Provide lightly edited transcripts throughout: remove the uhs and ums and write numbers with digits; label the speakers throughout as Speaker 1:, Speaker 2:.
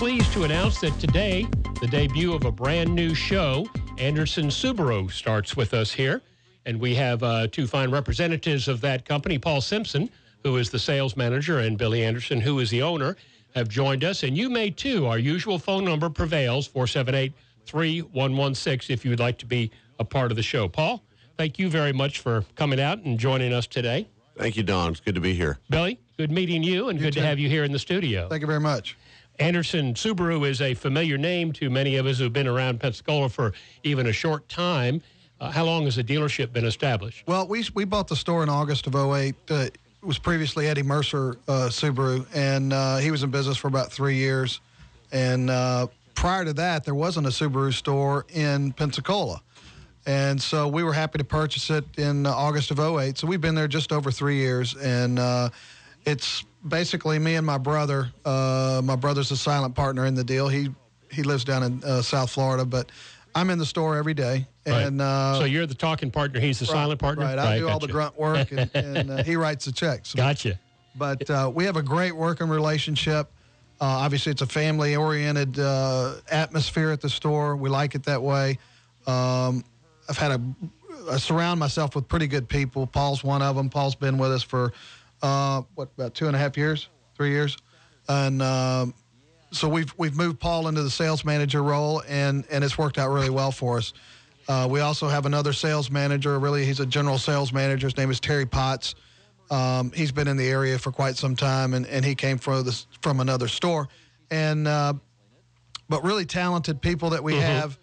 Speaker 1: pleased to announce that today, the debut of a brand new show, Anderson Subaru, starts with us here. And we have two fine representatives of that company, Paul Simpson, who is the sales manager, and Billy Anderson, who is the owner, have joined us. And you may, too. Our usual phone number prevails, 478-3116, if you would like to be a part of the show. Paul, thank you very much for coming out and joining us today.
Speaker 2: Thank you, Don. It's good to be here.
Speaker 1: Billy, good meeting you, and good to have you here in the studio.
Speaker 3: Thank you very much.
Speaker 1: Anderson Subaru is a familiar name to many of us who've been around Pensacola for even a short time. How long has the dealership been established?
Speaker 3: Well, we bought the store in August of 2008. It was previously Eddie Mercer Subaru, and he was in business for about 3 years. And prior to that, there wasn't a Subaru store in Pensacola. And so we were happy to purchase it in August of 2008. So we've been there just over 3 years, and it's basically me and my brother. My brother's a silent partner in the deal. He lives down in South Florida, but I'm in the store every day. And
Speaker 1: so you're the talking partner. He's the silent partner?
Speaker 3: Right. I do all the grunt work, and he writes the checks.
Speaker 1: Gotcha.
Speaker 3: But we have a great working relationship. Obviously, it's a family-oriented atmosphere at the store. We like it that way. I surround myself with pretty good people. Paul's one of them. Paul's been with us for, about 2.5 years, 3 years. And so we've moved Paul into the sales manager role, and it's worked out really well for us. We also have another sales manager. Really, he's a general sales manager. His name is Terry Potts. He's been in the area for quite some time, and he came from another store. And but really talented people that we have.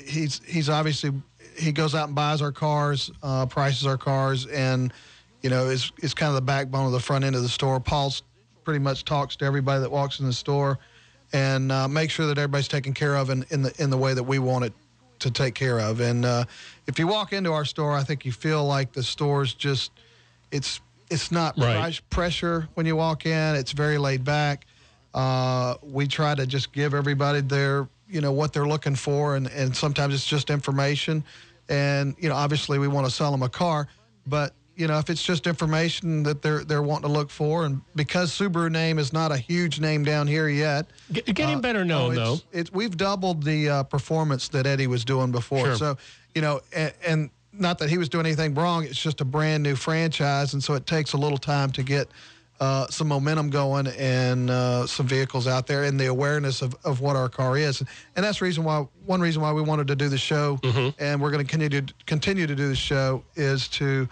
Speaker 3: He's obviously, he goes out and buys our cars, prices our cars, and is kind of the backbone of the front end of the store. Paul's pretty much talks to everybody that walks in the store, and make sure that everybody's taken care of in the way that we want it to take care of. And if you walk into our store, I think you feel like the store's just, it's not pressure when you walk in. It's very laid back. We try to just give everybody their, what they're looking for, and sometimes it's just information. And, obviously we want to sell them a car, but if it's just information that they're wanting to look for, and because Subaru name is not a huge name down here yet.
Speaker 1: Getting better known, though.
Speaker 3: We've doubled the performance that Eddie was doing before.
Speaker 1: Sure.
Speaker 3: So, and not that he was doing anything wrong, it's just a brand new franchise, and so it takes a little time to get some momentum going and some vehicles out there, and the awareness of what our car is. And that's one reason why we wanted to do the show, and we're going to continue to do the show, is to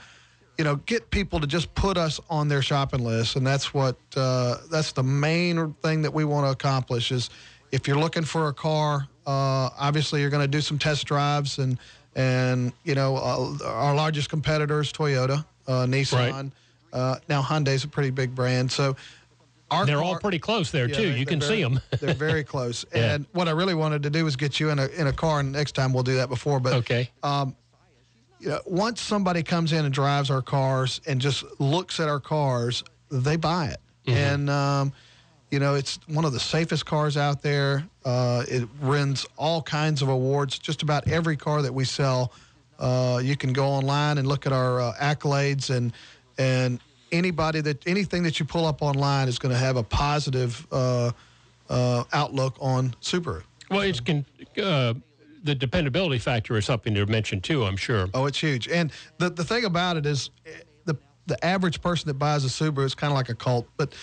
Speaker 3: get people to just put us on their shopping list. And that's that's the main thing that we want to accomplish. Is if you're looking for a car, obviously you're going to do some test drives, and our largest competitors, Toyota, Nissan. Right. Now Hyundai's a pretty big brand, so
Speaker 1: they're all pretty close there too. You can see them.
Speaker 3: They're very close. Yeah. And what I really wanted to do was get you in a car, and next time we'll do that before. But
Speaker 1: okay.
Speaker 3: Once somebody comes in and drives our cars and just looks at our cars, they buy it. And, it's one of the safest cars out there. It wins all kinds of awards. Just about every car that we sell, you can go online and look at our accolades, and anything that you pull up online is going to have a positive outlook on Subaru.
Speaker 1: Well, it's the dependability factor is something to mention too, I'm sure.
Speaker 3: Oh, it's huge. And the thing about it is the average person that buys a Subaru is kind of like a cult, but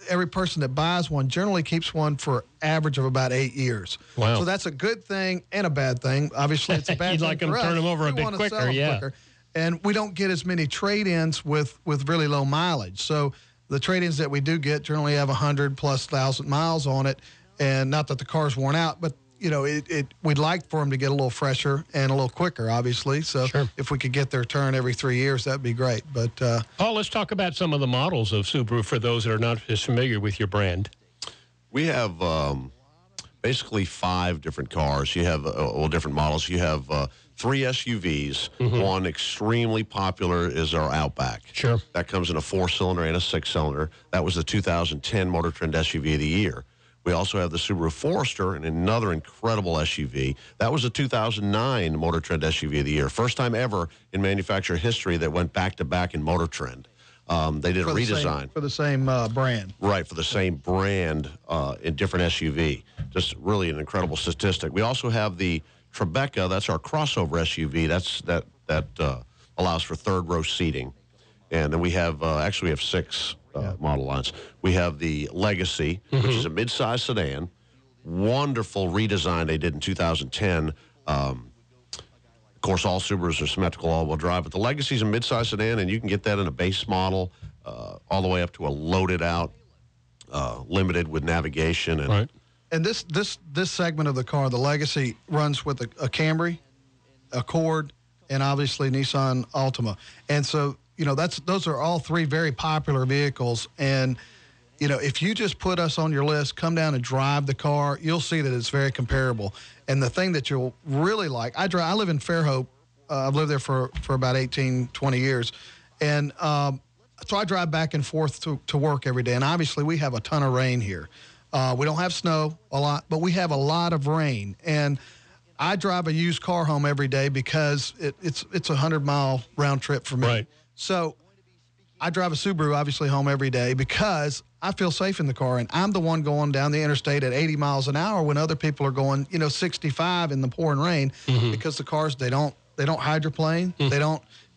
Speaker 3: every person that buys one generally keeps one for average of about 8 years.
Speaker 1: Wow.
Speaker 3: So that's a good thing and a bad thing. Obviously, it's a bad
Speaker 1: You'd
Speaker 3: thing
Speaker 1: like them
Speaker 3: for
Speaker 1: to
Speaker 3: us.
Speaker 1: turn them over a bit quicker, yeah.
Speaker 3: Quicker. And we don't get as many trade-ins with really low mileage. So the trade-ins that we do get generally have 100,000+ miles on it, and not that the car's worn out, but we'd like for them to get a little fresher and a little quicker, obviously. So
Speaker 1: sure.
Speaker 3: If we could get their turn every 3 years, that'd be great. But
Speaker 1: Paul, let's talk about some of the models of Subaru for those that are not as familiar with your brand.
Speaker 2: We have basically 5 different cars. You have different models. You have 3 SUVs. One extremely popular is our Outback.
Speaker 1: Sure.
Speaker 2: That comes in a 4-cylinder and a 6-cylinder. That was the 2010 Motor Trend SUV of the year. We also have the Subaru Forester, and another incredible SUV. That was a 2009 Motor Trend SUV of the year. First time ever in manufacturer history that went back-to-back in Motor Trend. They did a redesign.
Speaker 3: For the same brand.
Speaker 2: Right, for the same brand in different SUV. Just really an incredible statistic. We also have the Tribeca. That's our crossover SUV. That allows for third row seating. And then we have, actually we have 6 model lines. We have the Legacy, which is a midsize sedan. Wonderful redesign they did in 2010. Of course, all Subarus are symmetrical all-wheel drive, but the Legacy is a midsize sedan, and you can get that in a base model all the way up to a loaded-out, limited with navigation. And
Speaker 1: right.
Speaker 3: And this segment of the car, the Legacy, runs with a Camry, Accord, and obviously Nissan Altima. And so, those are all 3 very popular vehicles. And, if you just put us on your list, come down and drive the car, you'll see that it's very comparable. And the thing that you'll really like, I live in Fairhope. I've lived there for about 18, 20 years. And so I drive back and forth to work every day. And obviously we have a ton of rain here. We don't have snow a lot, but we have a lot of rain. And I drive a used car home every day because it's a 100-mile round trip for me.
Speaker 1: Right.
Speaker 3: So I drive a Subaru, obviously, home every day because I feel safe in the car. And I'm the one going down the interstate at 80 miles an hour when other people are going, 65 in the pouring rain because the cars, they don't hydroplane.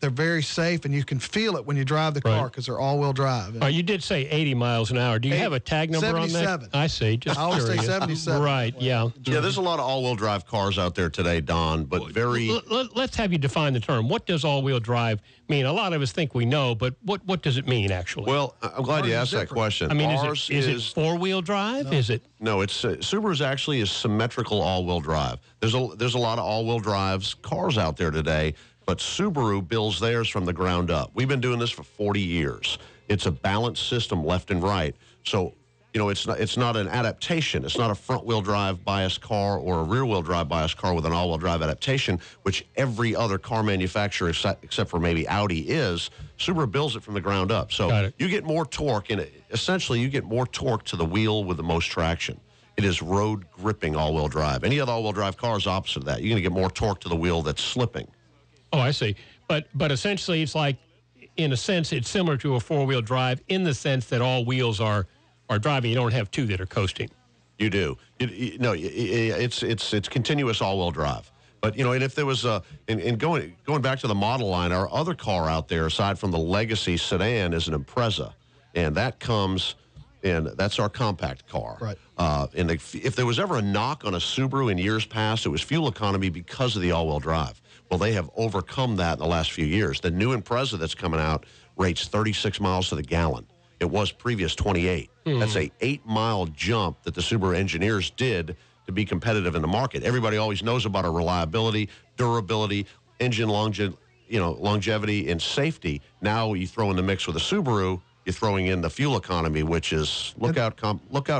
Speaker 3: They're very safe, and you can feel it when you drive the car because they're all-wheel drive.
Speaker 1: You did say 80 miles an hour. Do you have a tag number
Speaker 3: 77.
Speaker 1: on that? I see. Just
Speaker 3: I always say
Speaker 1: curious.
Speaker 3: 77.
Speaker 1: Right, yeah.
Speaker 2: Yeah, there's a lot of all-wheel drive cars out there today, Don, but very...
Speaker 1: Let's have you define the term. What does all-wheel drive mean? A lot of us think we know, but what does it mean, actually?
Speaker 2: Well, I'm glad you asked that question.
Speaker 1: I mean,
Speaker 2: Ours
Speaker 1: is it four-wheel drive?
Speaker 2: No.
Speaker 1: Is it?
Speaker 2: No, it's Subaru's actually is symmetrical all-wheel drive. There's a lot of all-wheel drives cars out there today, but Subaru builds theirs from the ground up. We've been doing this for 40 years. It's a balanced system left and right. So, it's not an adaptation. It's not a front-wheel drive biased car or a rear-wheel drive biased car with an all-wheel drive adaptation, which every other car manufacturer except for maybe Audi is. Subaru builds it from the ground up. So you get more torque, and essentially you get more torque to the wheel with the most traction. It is road gripping all-wheel drive. Any other all-wheel drive car is opposite of that. You're going to get more torque to the wheel that's slipping.
Speaker 1: Oh, I see. But essentially, it's like, in a sense, it's similar to a four-wheel drive in the sense that all wheels are driving. You don't have 2 that are coasting.
Speaker 2: You do. No, it's continuous all-wheel drive. But and if there was going back to the model line, our other car out there aside from the Legacy sedan is an Impreza, and that comes. And that's our compact car.
Speaker 3: Right.
Speaker 2: And if there was ever a knock on a Subaru in years past, it was fuel economy because of the all-wheel drive. Well, they have overcome that in the last few years. The new Impreza that's coming out rates 36 miles to the gallon. It was previous 28. That's a 8-mile jump that the Subaru engineers did to be competitive in the market. Everybody always knows about our reliability, durability, engine longevity, and safety. Now you throw in the mix with a Subaru, you're throwing in the fuel economy, which is look out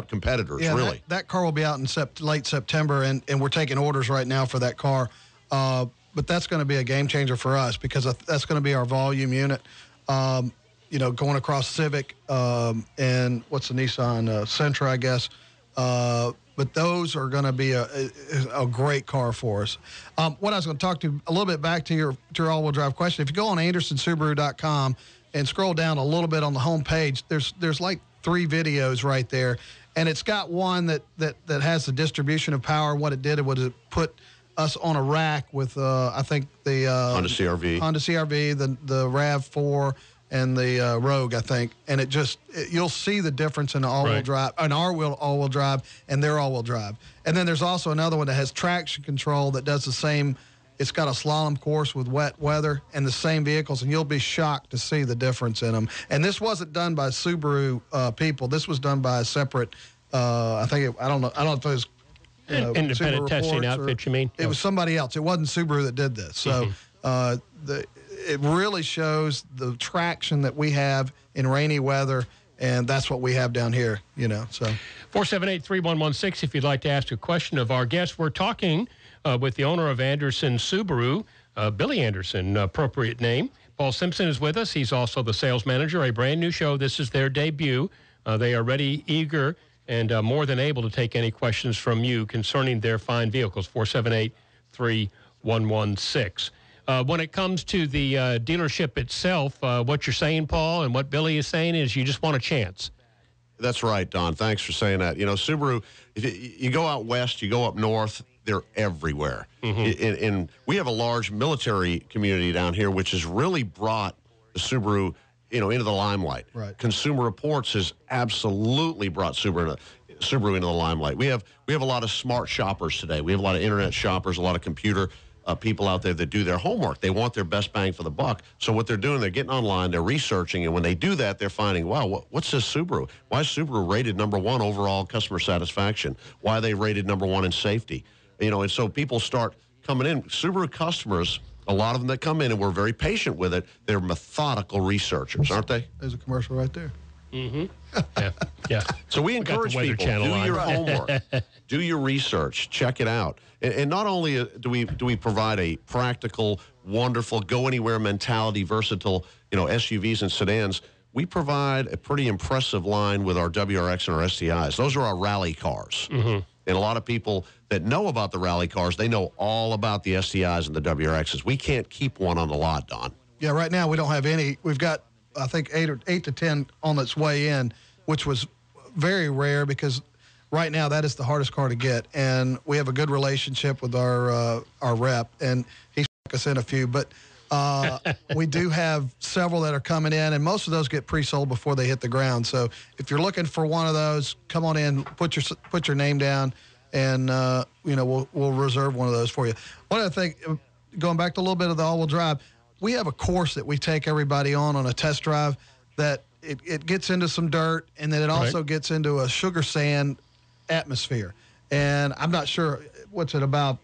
Speaker 2: competitors, really.
Speaker 3: That car will be out in late September, and we're taking orders right now for that car. But that's going to be a game changer for us because that's going to be our volume unit. Going across Civic and what's the Nissan Sentra, I guess. But those are going to be a great car for us. What I was going to talk to a little bit back to your all-wheel drive question. If you go on AndersonSubaru.com and scroll down a little bit on the home page, there's like 3 videos right there, and it's got one that has the distribution of power. What it did was it put us on a rack with I think the
Speaker 2: Honda CR-V,
Speaker 3: the RAV4 and the Rogue, I think, and you'll see the difference in the all-wheel drive, an all-wheel drive, and their all-wheel drive. And then there's also another one that has traction control that does the same. It's got a slalom course with wet weather and the same vehicles, and you'll be shocked to see the difference in them. And this wasn't done by Subaru people. This was done by a separate. I don't know if it was
Speaker 1: independent testing outfit. You mean?
Speaker 3: It was somebody else. It wasn't Subaru that did this. So it really shows the traction that we have in rainy weather, and that's what we have down here. So
Speaker 1: 478-3116. If you'd like to ask a question of our guest, we're talking with the owner of Anderson Subaru, Billy Anderson, appropriate name. Paul Simpson is with us. He's also the sales manager, a brand new show. This is their debut. They are ready, eager, and more than able to take any questions from you concerning their fine vehicles. 478-3116. When it comes to the dealership itself, what you're saying, Paul, and what Billy is saying is you just want a chance.
Speaker 2: That's right, Don. Thanks for saying that. You know, Subaru, if you go out west, you go up north, they're everywhere. And we have a large military community down here, which has really brought the Subaru, into the limelight.
Speaker 3: Right.
Speaker 2: Consumer Reports has absolutely brought Subaru into the limelight. We have a lot of smart shoppers today. We have a lot of internet shoppers, a lot of computer people out there that do their homework. They want their best bang for the buck. So what they're doing, they're getting online, they're researching, and when they do that, they're finding, wow, what's this Subaru? Why is Subaru rated number one overall customer satisfaction? Why are they rated number one in safety? And so people start coming in. Subaru customers, a lot of them that come in, and we're very patient with it, they're methodical researchers, aren't they?
Speaker 3: There's a commercial right there.
Speaker 1: Yeah.
Speaker 2: So we encourage people, do your homework, do your research, check it out. And not only do we provide a practical, wonderful, go-anywhere mentality, versatile, SUVs and sedans, we provide a pretty impressive line with our WRX and our STIs. Those are our rally cars. And a lot of people that know about the rally cars, they know all about the STIs and the WRXs. We can't keep one on the lot, Don.
Speaker 3: Yeah, right now we don't have any. We've got, I think, 8 to 10 on its way in, which was very rare because right now that is the hardest car to get. And we have a good relationship with our rep, and he's us in a few. But we do have several that are coming in, and most of those get pre-sold before they hit the ground. So if you're looking for one of those, come on in, put your name down, and we'll reserve one of those for you. One other thing, going back to a little bit of the all-wheel drive, we have a course that we take everybody on a test drive that it gets into some dirt, and then it also gets into a sugar sand atmosphere. And I'm not sure, what's it, about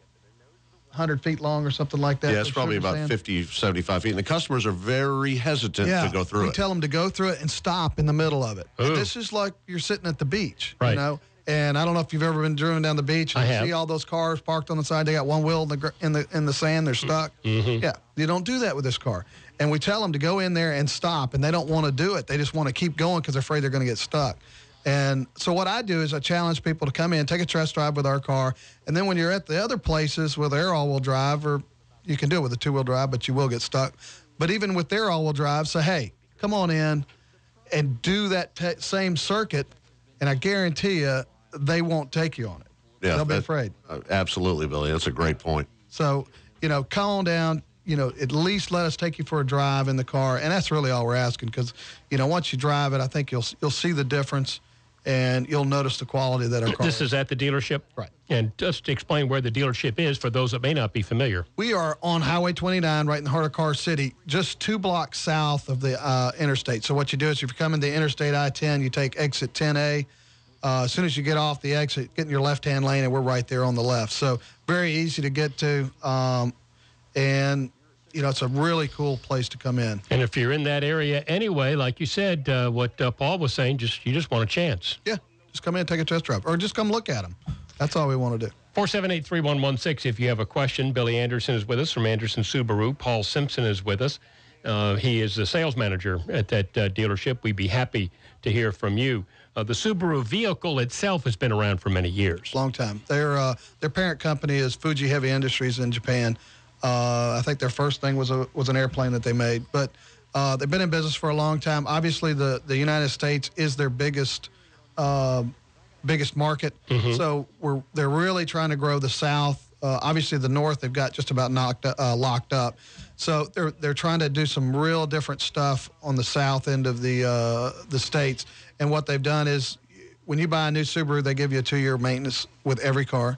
Speaker 3: 100 feet long or something like that?
Speaker 2: Yeah, it's probably about 50, 75 feet. And the customers are very hesitant to go through it.
Speaker 3: We tell them to go through it and stop in the middle of it. And this is like you're sitting at the beach, And I don't know if you've ever been driven down the beach and you see all those cars parked on the side. They got one wheel in the sand. They're stuck. Yeah, you don't do that with this car. And we tell them to go in there and stop, and they don't want to do it. They just want to keep going because they're afraid they're going to get stuck. And so what I do is I challenge people to come in, take a test drive with our car, and then when you're at the other places with their all-wheel drive, or you can do it with a two-wheel drive, but you will get stuck. But even with their all-wheel drive, say, hey, come on in and do that same circuit, and I guarantee you they won't take you on it.
Speaker 2: Yeah,
Speaker 3: they'll be afraid.
Speaker 2: Absolutely, Billy. That's a great point.
Speaker 3: So, come on down. At least let us take you for a drive in the car, and that's really all we're asking because, once you drive it, I think you'll see the difference, and you'll notice the quality that our car
Speaker 1: This is at the dealership?
Speaker 3: Right.
Speaker 1: And just explain where the dealership is for those that may not be familiar.
Speaker 3: We are on Highway 29, right in the heart of Car City, just 2 blocks south of the interstate. So what you do is if you're coming to Interstate I-10, you take exit 10A. As soon as you get off the exit, get in your left-hand lane, and we're right there on the left. So very easy to get to, and it's a really cool place to come in.
Speaker 1: And if you're in that area anyway, like you said, what Paul was saying, you just want a chance.
Speaker 3: Yeah, just come in and take a test drive, or just come look at them. That's all we want to do.
Speaker 1: 478-3116 if you have a question. Billy Anderson is with us from Anderson Subaru. Paul Simpson is with us. He is the sales manager at that dealership. We'd be happy to hear from you. The Subaru vehicle itself has been around for many years.
Speaker 3: Long time. Their parent company is Fuji Heavy Industries in Japan. I think their first thing was an airplane that they made. But they've been in business for a long time. Obviously, the United States is their biggest market. So they're really trying to grow the South. Obviously, the North they've got just about locked up. So they're trying to do some real different stuff on the South end of the states. And what they've done is, when you buy a new Subaru, they give you a 2-year maintenance with every car.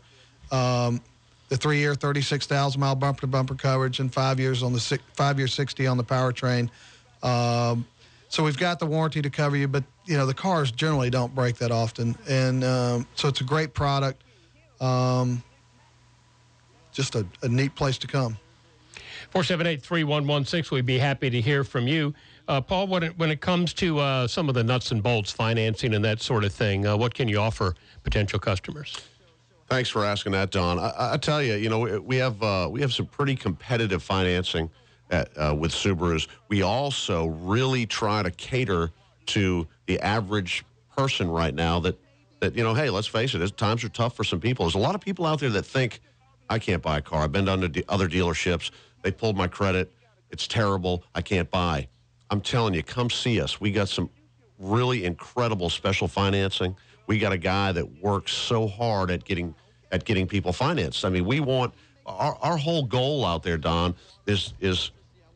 Speaker 3: The 3-year, 36,000-mile bumper-to-bumper coverage, and 5 years on the 5-year 60 on the powertrain. So we've got the warranty to cover you, but the cars generally don't break that often, and so it's a great product. Just a neat place to come.
Speaker 1: 478-3116. We'd be happy to hear from you. Paul, when it comes to some of the nuts and bolts, financing and that sort of thing, what can you offer potential customers?
Speaker 2: Thanks for asking that, Don. I tell you, we have some pretty competitive financing with Subarus. We also really try to cater to the average person right now that hey, let's face it, times are tough for some people. There's a lot of people out there that think, I can't buy a car. I've been to other dealerships. They pulled my credit. It's terrible. I can't buy. I'm telling you, come see us. We got some really incredible special financing. We got a guy that works so hard at getting people financed. I mean, we want our whole goal out there, Don, is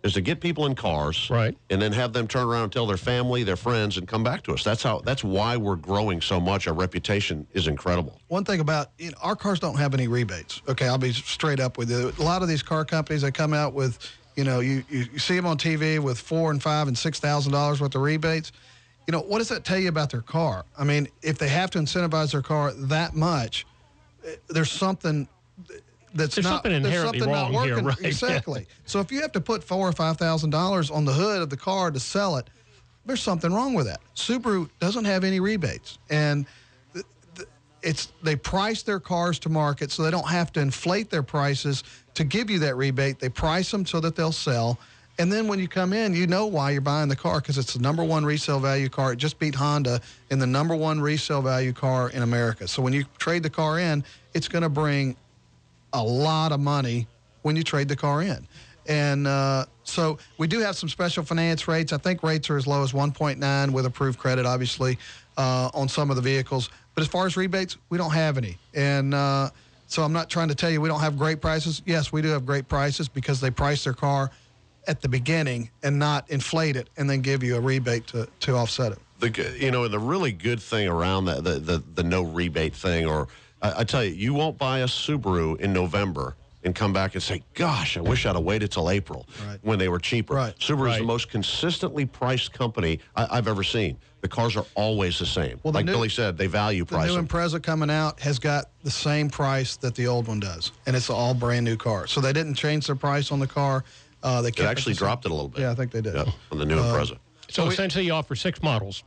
Speaker 2: to get people in cars,
Speaker 1: right,
Speaker 2: and then have them turn around and tell their family, their friends, and come back to us. That's why we're growing so much. Our reputation is incredible.
Speaker 3: One thing about our cars don't have any rebates. Okay, I'll be straight up with you. A lot of these car companies that come out with, you see them on TV with $4,000 and $5,000 and $6,000 worth of rebates. What does that tell you about their car? I mean, if they have to incentivize their car that much, there's something
Speaker 1: something inherently wrong
Speaker 3: not working.
Speaker 1: Here, right?
Speaker 3: Exactly. So if you have to put $4,000 or $5,000 on the hood of the car to sell it, there's something wrong with that. Subaru doesn't have any rebates, and they price their cars to market, so they don't have to inflate their prices to give you that rebate. They price them so that they'll sell. And then when you come in, you know why you're buying the car, because it's the number one resale value car. It just beat Honda in the number one resale value car in America. So when you trade the car in, it's going to bring a lot of money when you trade the car in. And so we do have some special finance rates. I think rates are as low as 1.9 with approved credit, obviously, on some of the vehicles. But as far as rebates, we don't have any. And so I'm not trying to tell you we don't have great prices. Yes, we do have great prices because they price their car at the beginning and not inflate it and then give you a rebate to offset it.
Speaker 2: The really good thing around that, the no rebate thing, or I tell you, you won't buy a Subaru in November and come back and say, gosh, I wish I'd have waited till April when they were cheaper.
Speaker 3: Right.
Speaker 2: Subaru is the most consistently priced company I've ever seen. The cars are always the same. Well, Billy said, they value price.
Speaker 3: The new Impreza coming out has got the same price that the old one does, and it's all brand new car. So they didn't change their price on the car. They
Speaker 2: actually dropped it a little bit.
Speaker 3: Yeah, I think they did.
Speaker 2: Yeah, on the new Impreza.
Speaker 1: So essentially you offer 6 models.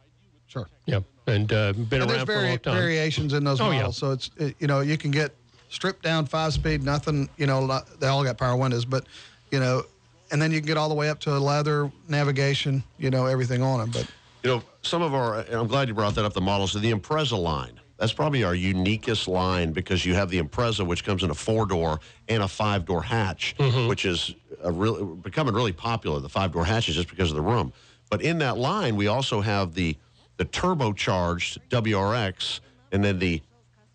Speaker 3: Sure.
Speaker 1: Yeah, and been around for a long time.
Speaker 3: Variations in those models.
Speaker 1: Yeah.
Speaker 3: So you can get stripped down 5-speed, nothing, they all got power windows, but, and then you can get all the way up to leather, navigation, everything on them. But
Speaker 2: some of and I'm glad you brought that up, the models of the Impreza line. That's probably our uniquest line because you have the Impreza, which comes in a 4-door and a 5-door hatch, which is becoming really popular, the 5-door hatches, just because of the room. But in that line, we also have the turbocharged WRX and then the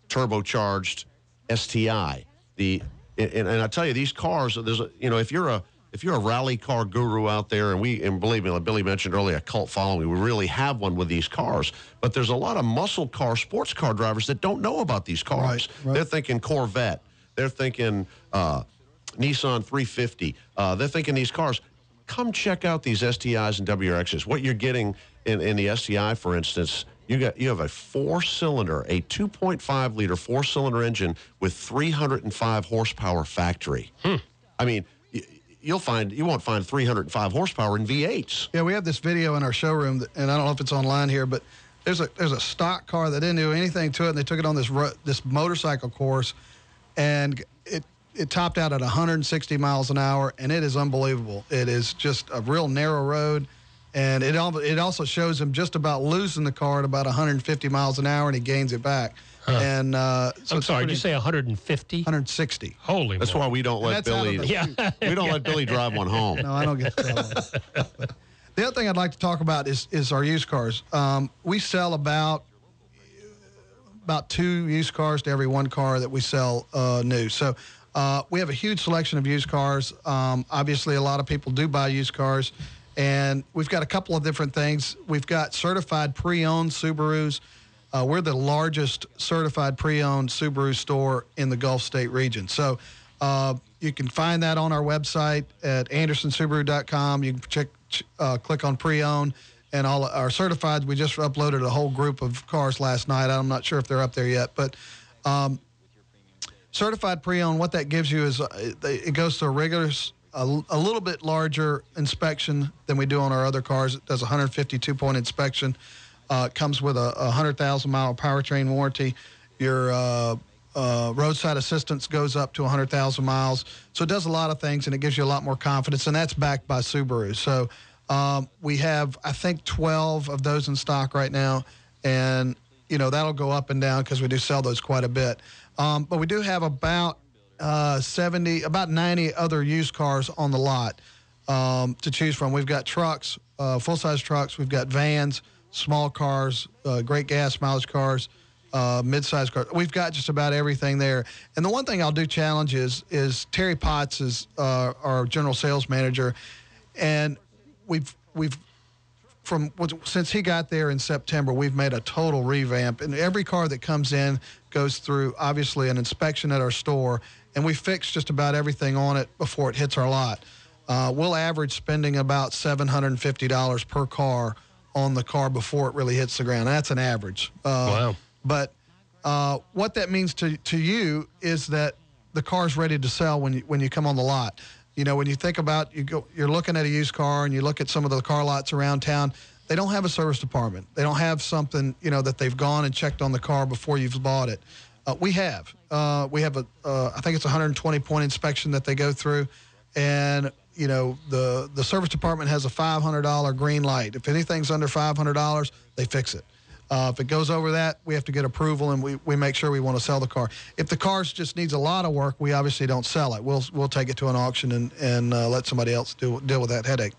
Speaker 2: turbocharged STI. And I tell you, these cars, if you're a rally car guru out there, and believe me, like Billy mentioned earlier, a cult following, we really have one with these cars. But there's a lot of muscle car, sports car drivers that don't know about these cars.
Speaker 3: Right.
Speaker 2: They're thinking Corvette. They're thinking Nissan 350. They're thinking these cars. Come check out these STIs and WRXs. What you're getting in the STI, for instance, you have a 4-cylinder, a 2.5-liter 4-cylinder engine with 305 horsepower factory. I mean, you won't find 305 horsepower in V8s.
Speaker 3: Yeah, we have this video in our showroom, and I don't know if it's online here, but there's a stock car that didn't do anything to it, and they took it on this motorcycle course, and it topped out at 160 miles an hour, and it is unbelievable. It is just a real narrow road, and it also shows him just about losing the car at about 150 miles an hour, and he gains it back. And
Speaker 1: I'm sorry, did you say 150?
Speaker 3: 160.
Speaker 1: Holy
Speaker 2: That's
Speaker 1: moly.
Speaker 2: why we don't let Billy. We don't let Billy drive one home.
Speaker 3: No, I don't get that one. The other thing I'd like to talk about is our used cars. We sell about 2 used cars to every 1 car that we sell new. So we have a huge selection of used cars. Obviously, a lot of people do buy used cars. And we've got a couple of different things. We've got certified pre-owned Subarus. We're the largest certified pre-owned Subaru store in the Gulf State region. So you can find that on our website at andersonsubaru.com. You can click on pre-owned, and all our certified. We just uploaded a whole group of cars last night. I'm not sure if they're up there yet, but certified pre-owned, what that gives you is it goes to a regular, a little bit larger inspection than we do on our other cars. It does a 152-point inspection. It comes with a 100,000-mile powertrain warranty. Your roadside assistance goes up to 100,000 miles. So it does a lot of things, and it gives you a lot more confidence, and that's backed by Subaru. So we have, I think, 12 of those in stock right now, and, that'll go up and down because we do sell those quite a bit. But we do have about about 90 other used cars on the lot to choose from. We've got trucks, full-size trucks. We've got vans, small cars, great gas mileage cars, mid-size cars. We've got just about everything there. And the one thing I'll do challenge is Terry Potts is our general sales manager, and since he got there in September, we've made a total revamp. And every car that comes in goes through, obviously, an inspection at our store, and we fix just about everything on it before it hits our lot. We'll average spending about $750 per car on the car before it really hits the ground. That's an average.
Speaker 1: Wow.
Speaker 3: But what that means to you is that the car's ready to sell when you come on the lot. You know, when you think about you're looking at a used car and you look at some of the car lots around town, they don't have a service department. They don't have something, that they've gone and checked on the car before you've bought it. We have. We have I think it's a 120-point inspection that they go through. And, the service department has a $500 green light. If anything's under $500, they fix it. If it goes over that, we have to get approval, and we make sure we want to sell the car. If the car just needs a lot of work, we obviously don't sell it. We'll take it to an auction and let somebody else deal with that headache.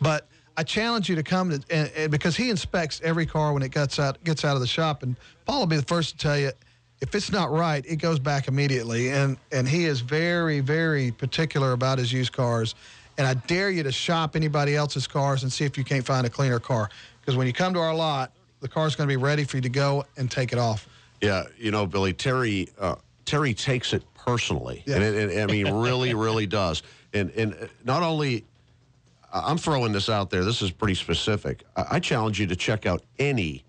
Speaker 3: But I challenge you to come and because he inspects every car when it gets out of the shop, and Paul will be the first to tell you, if it's not right, it goes back immediately. And he is very, very particular about his used cars. And I dare you to shop anybody else's cars and see if you can't find a cleaner car. Because when you come to our lot, the car's going to be ready for you to go and take it off.
Speaker 2: Yeah, Billy, Terry takes it personally.
Speaker 3: Yeah.
Speaker 2: And I mean, really, really does. And not only, I'm throwing this out there, this is pretty specific. I challenge you to check out any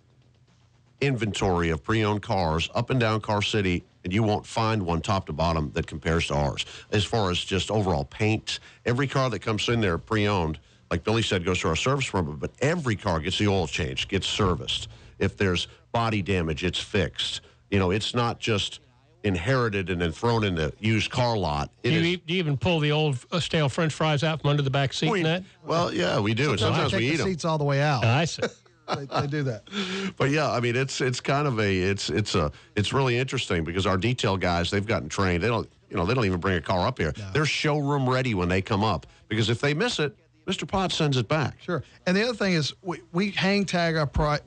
Speaker 2: inventory of pre-owned cars up and down Car City, and you won't find one top to bottom that compares to ours. As far as just overall paint, every car that comes in there pre-owned, like Billy said, goes through our service department, but every car gets the oil changed, gets serviced. If there's body damage, it's fixed. It's not just inherited and then thrown in the used car lot.
Speaker 1: Do you even pull the old stale French fries out from under the back seat in that?
Speaker 2: Well, yeah, we do. Sometimes we eat them.
Speaker 3: Seats all the way out.
Speaker 1: I see.
Speaker 3: They do that.
Speaker 2: But yeah, I mean, it's kind of it's really interesting because our detail guys, they've gotten trained. They don't even bring a car up here.
Speaker 3: No.
Speaker 2: They're showroom ready when they come up, because if they miss it, Mr. Potts sends it back.
Speaker 3: Sure. And the other thing is we hang tag a price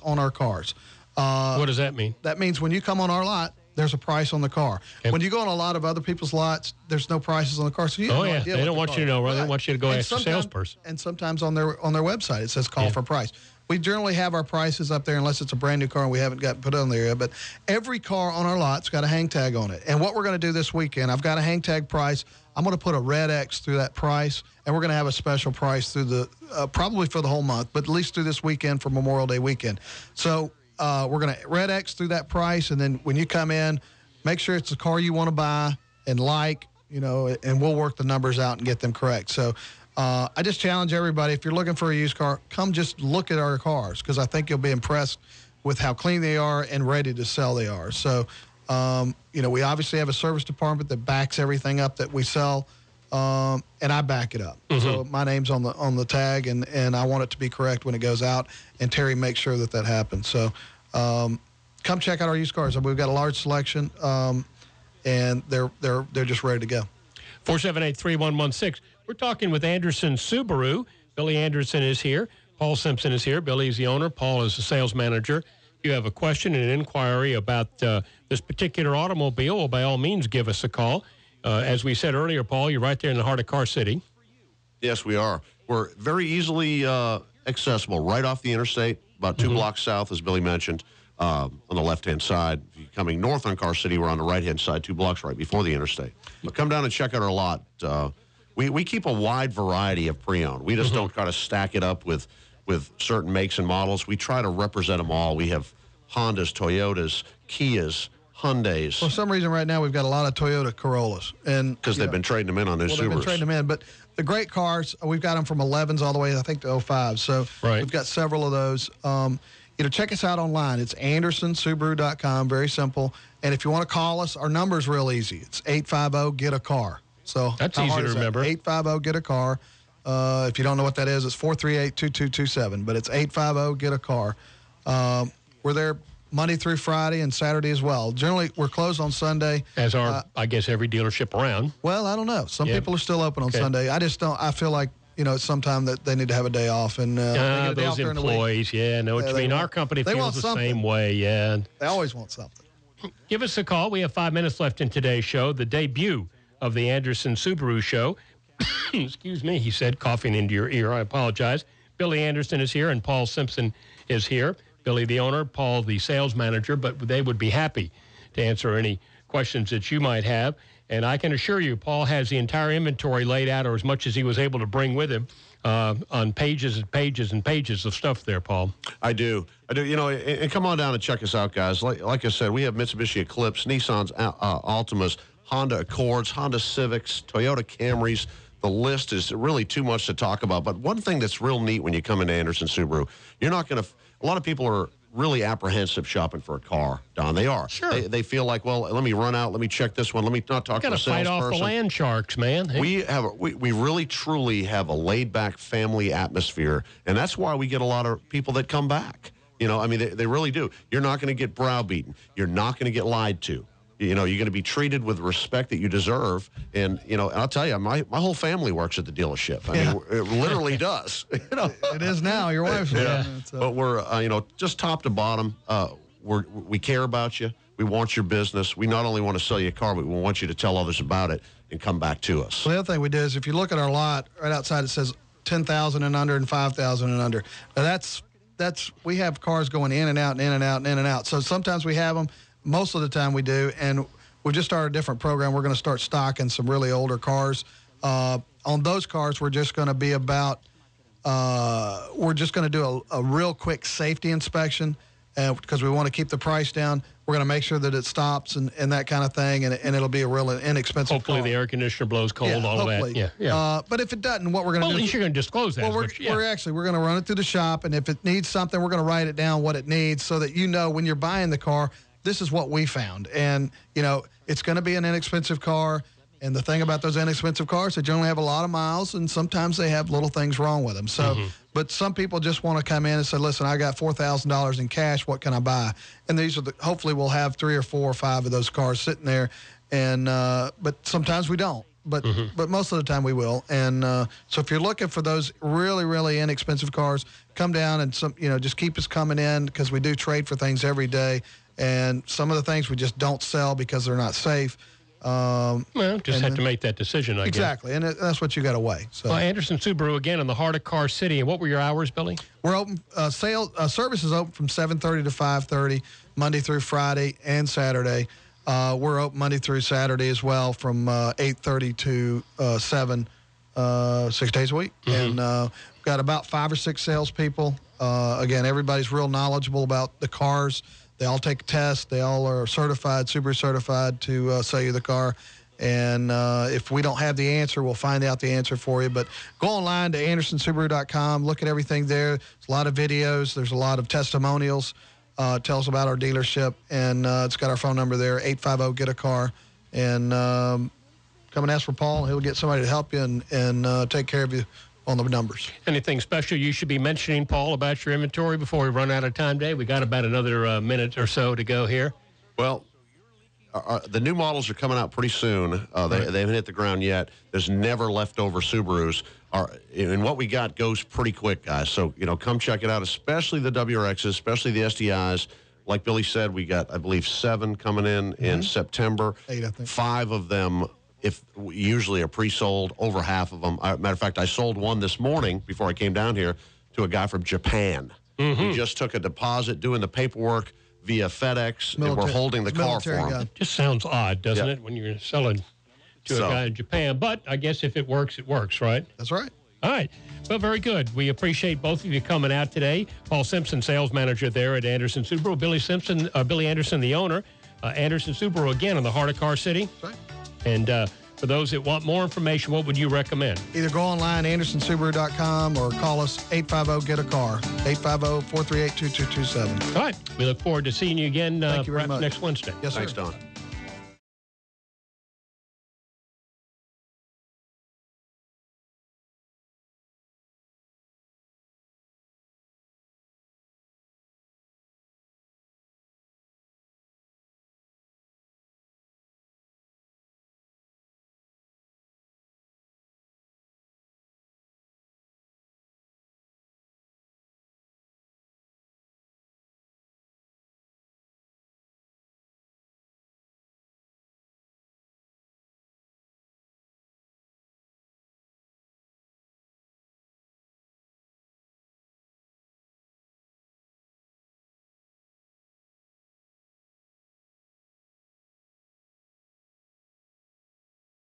Speaker 3: on our cars.
Speaker 1: What does that mean?
Speaker 3: That means when you come on our lot, there's a price on the car. When you go on a lot of other people's lots, there's no prices on the car. So you have no idea
Speaker 1: they don't want you to know. Right. They
Speaker 3: Right.
Speaker 1: want you to go ask the salesperson.
Speaker 3: And sometimes on their website it says call for price. We generally have our prices up there unless it's a brand new car and we haven't got put on there yet. But every car on our lot's got a hang tag on it. And what we're going to do this weekend, I've got a hang tag price. I'm going to put a red X through that price, and we're going to have a special price through the probably for the whole month, but at least through this weekend for Memorial Day weekend. So we're going to red X through that price, and then when you come in, make sure it's the car you want to buy and and we'll work the numbers out and get them correct. So I just challenge everybody, if you're looking for a used car, come just look at our cars, because I think you'll be impressed with how clean they are and ready to sell they are. So, we obviously have a service department that backs everything up that we sell, and I back it up. Mm-hmm. So my name's on the tag, and I want it to be correct when it goes out, and Terry makes sure that happens. So come check out our used cars. We've got a large selection, and they're just ready to go.
Speaker 1: 478-3116. We're talking with Anderson Subaru. Billy Anderson is here. Paul Simpson is here. Billy is the owner. Paul is the sales manager. If you have a question and an inquiry about this particular automobile, well, by all means, give us a call. As we said earlier, Paul, you're right there in the heart of Car City.
Speaker 2: Yes, we are. We're very easily accessible right off the interstate, about 2 blocks south, as Billy mentioned, on the left-hand side. If you're coming north on Car City, we're on the right-hand side, 2 blocks right before the interstate. But come down and check out our lot. We keep a wide variety of pre-owned. We just don't kind of stack it up with certain makes and models. We try to represent them all. We have Hondas, Toyotas, Kias, Hyundais.
Speaker 3: For some reason right now we've got a lot of Toyota Corollas.
Speaker 2: Because they've been trading them in on their Subarus.
Speaker 3: They've been trading them in. But the great cars, we've got them from 11s all the way, I think, to 05. So we've got several of those. Check us out online. It's AndersonSubaru.com. Very simple. And if you want to call us, our number's real easy. It's 850-GET-A-CAR. So
Speaker 1: that's easy to remember.
Speaker 3: 850-GET-A-CAR. If you don't know what that is, it's 438-2227. But it's 850-GET-A-CAR. We're there Monday through Friday and Saturday as well. Generally, we're closed on Sunday.
Speaker 1: As are, I guess, every dealership around.
Speaker 3: Well, I don't know. Some people are still open on Sunday. I just don't. I feel like, it's sometime that they need to have a day off. And
Speaker 1: those employees, know what you mean. Our company feels the same way,
Speaker 3: They always want something.
Speaker 1: Give us a call. We have 5 minutes left in today's show, the debut of the Anderson Subaru show. Excuse me, he said, coughing into your ear. I apologize. Billy Anderson is here, and Paul Simpson is here. Billy, the owner, Paul, the sales manager, but they would be happy to answer any questions that you might have. And I can assure you, Paul has the entire inventory laid out, or as much as he was able to bring with him, on pages and pages and pages of stuff there, Paul.
Speaker 2: I do. And come on down and check us out, guys. Like I said, we have Mitsubishi Eclipse, Nissan's Altimas, Honda Accords, Honda Civics, Toyota Camrys. The list is really too much to talk about. But one thing that's real neat when you come into Anderson Subaru, you're not going to – a lot of people are really apprehensive shopping for a car, Don. They are.
Speaker 1: Sure.
Speaker 2: They feel like, well, let me run out. Let me check this one. Let me not talk to the salesperson.
Speaker 1: Got to fight off the land sharks, man. Hey.
Speaker 2: We really, truly have a laid-back family atmosphere, and that's why we get a lot of people that come back. They really do. You're not going to get browbeaten. You're not going to get lied to. You're going to be treated with respect that you deserve. And, I'll tell you, my whole family works at the dealership. I mean, it literally does.
Speaker 3: It is now. Your wife's
Speaker 2: But we're, just top to bottom, we care about you. We want your business. We not only want to sell you a car, but we want you to tell others about it and come back to us.
Speaker 3: Well, the other thing we do is if you look at our lot, right outside it says 10,000 and under and 5,000 and under. Now that's we have cars going in and out and in and out and in and out. So sometimes we have them. Most of the time we do, and we've just started a different program. We're going to start stocking some really older cars. On those cars, we're just going to be about, we're just going to do a real quick safety inspection because we want to keep the price down. We're going to make sure that it stops and that kind of thing, and it'll be a real inexpensive
Speaker 1: Hopefully
Speaker 3: car.
Speaker 1: The air conditioner blows cold, all
Speaker 3: hopefully.
Speaker 1: of that. Yeah.
Speaker 3: But if it doesn't, what we're going to do...
Speaker 1: Well, at least you're going to disclose that.
Speaker 3: Well, we're going to run it through the shop, and if it needs something, we're going to write it down what it needs so that when you're buying the car, this is what we found. And, it's going to be an inexpensive car. And the thing about those inexpensive cars, they generally have a lot of miles, and sometimes they have little things wrong with them. So, But some people just want to come in and say, listen, I got $4,000 in cash. What can I buy? And these are hopefully we'll have 3 or 4 or 5 of those cars sitting there. And but sometimes we don't. But most of the time we will. And so if you're looking for those really, really inexpensive cars, come down and just keep us coming in because we do trade for things every day. And some of the things we just don't sell because they're not safe.
Speaker 1: Just had to make that decision, I guess.
Speaker 3: Exactly, and that's what you got to weigh. So.
Speaker 1: Well, Anderson Subaru, again, in the heart of Car City. And what were your hours, Billy?
Speaker 3: We're open, service is open from 7:30 to 5:30, Monday through Friday and Saturday. We're open Monday through Saturday as well from 8:30 to 7, 6 days a week. And we've got about 5 or 6 salespeople. Again, everybody's real knowledgeable about the cars. They all take a test. They all are certified, Subaru certified to sell you the car. And if we don't have the answer, we'll find out the answer for you. But go online to AndersonSubaru.com. Look at everything there. There's a lot of videos. There's a lot of testimonials. Tell us about our dealership. And it's got our phone number there, 850-GET-A-CAR. And come and ask for Paul. He'll get somebody to help you and take care of you on the numbers.
Speaker 1: Anything special you should be mentioning, Paul, about your inventory before we run out of time today? We got about another minute or so to go here.
Speaker 2: Well, the new models are coming out pretty soon. They haven't hit the ground yet. There's never leftover Subarus. And what we got goes pretty quick, guys. So, come check it out, especially the WRXs, especially the STIs. Like Billy said, we got, I believe, 7 coming in September.
Speaker 3: 8, I think.
Speaker 2: 5 of them usually are pre-sold, over half of them. Matter of fact, I sold one this morning before I came down here to a guy from Japan. We just took a deposit, doing the paperwork via FedEx, and we're holding the car for him.
Speaker 1: Just sounds odd, doesn't it, when you're selling to a guy in Japan? But I guess if it works, right?
Speaker 3: That's right.
Speaker 1: All right. Well, very good. We appreciate both of you coming out today. Paul Simpson, sales manager there at Anderson Subaru. Billy Anderson, the owner. Anderson Subaru, again, in the heart of Car City.
Speaker 3: That's right.
Speaker 1: And for those that want more information, what would you recommend?
Speaker 3: Either go online, AndersonSubaru.com, or call us 850-GET-A-CAR, 850-438-2227.
Speaker 1: All right. We look forward to seeing you again
Speaker 3: Thank you very much.
Speaker 1: next Wednesday.
Speaker 3: Yes, sir.
Speaker 2: Thanks, Don.